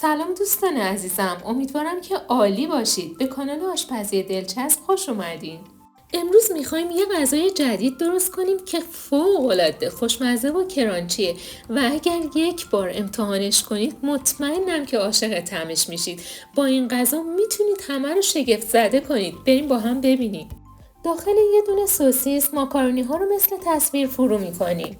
سلام دوستان عزیزم، امیدوارم که عالی باشید. به کانال آشپزی دلچسب خوش اومدین. امروز میخوایم یه غذای جدید درست کنیم که فوق‌العاده خوشمزه و کرانچیه و اگر یک بار امتحانش کنید مطمئنم که عاشق طعمش میشید. با این غذا میتونید همه رو شگفت زده کنید. بریم با هم ببینیم. داخل یه دونه سوسیس ماکارونی ها رو مثل تصویر فرو میکنیم.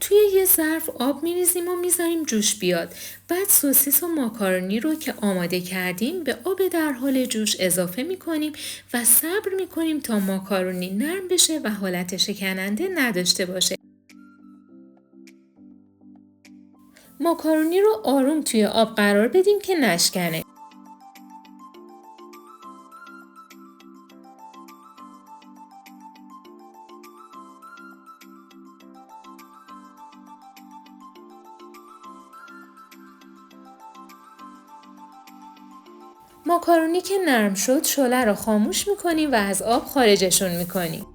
توی یه ظرف آب میریزیم و میذاریم جوش بیاد. بعد سوسیس و ماکارونی رو که آماده کردیم به آب در حال جوش اضافه میکنیم و صبر میکنیم تا ماکارونی نرم بشه و حالت شکننده نداشته باشه. ماکارونی رو آروم توی آب قرار بدیم که نشکنه. ماکارونی که نرم شد شعله رو خاموش میکنیم و از آب خارجشون میکنیم.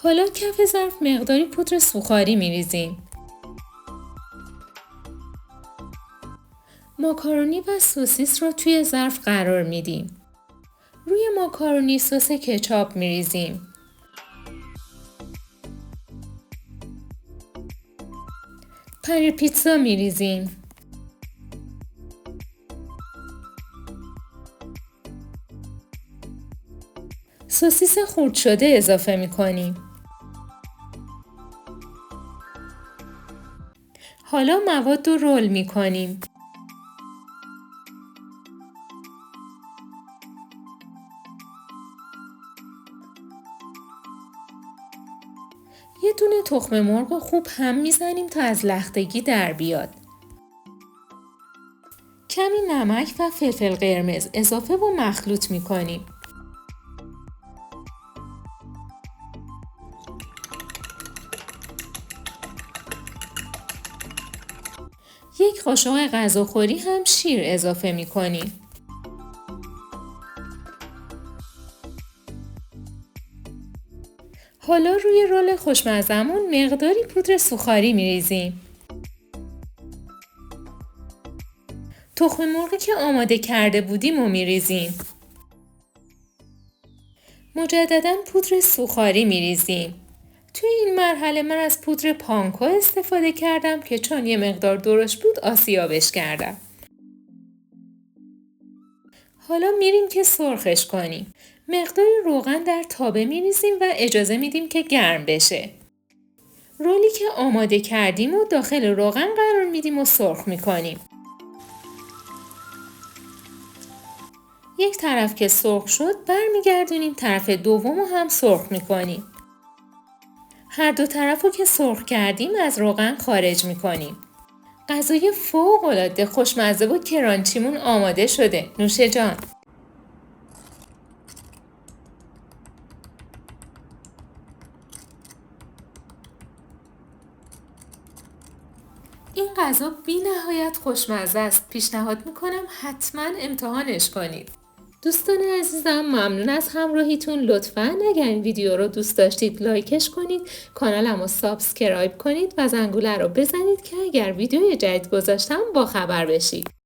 حالا کف ظرف مقداری پودر سوخاری میریزیم. ماکارونی و سوسیس رو توی ظرف قرار میدیم. روی ماکارونی سس کچاپ میریزیم. پنیر پیتزا میریزیم. سوسیس خرد شده اضافه میکنیم. حالا مواد رو رول میکنیم. یه دونه تخم مرغ خوب هم میزنیم تا از لختگی در بیاد. کمی نمک و فلفل قرمز اضافه و مخلوط میکنیم. یک قاشق غذاخوری هم شیر اضافه میکنیم. حالا روی رول خوشمزمون مقداری پودر سوخاری میریزیم. تخم مرغی که آماده کرده بودیم و میریزیم. مجددا پودر سوخاری میریزیم. توی این مرحله من از پودر پانکو استفاده کردم که چون یه مقدار درشت بود آسیابش کردم. حالا میریم که سرخش کنیم. مقداری روغن در تابه میریزیم و اجازه میدیم که گرم بشه. رولی که آماده کردیم و داخل روغن قرار میدیم و سرخ میکنیم. یک طرف که سرخ شد برمیگردونیم طرف دوم هم سرخ میکنیم. هر دو طرفو که سرخ کردیم از روغن خارج میکنیم. غذای فوق‌العاده خوشمزه و کرانچیمون آماده شده. نوش جان. این غذا بی نهایت خوشمزه است. پیشنهاد میکنم حتما امتحانش کنید. دوستان عزیزم ممنون از همراهیتون. لطفاً اگر این ویدیو رو دوست داشتید لایکش کنید، کانالم رو سابسکرایب کنید و زنگوله رو بزنید که اگر ویدیوی جدید گذاشتم با خبر بشید.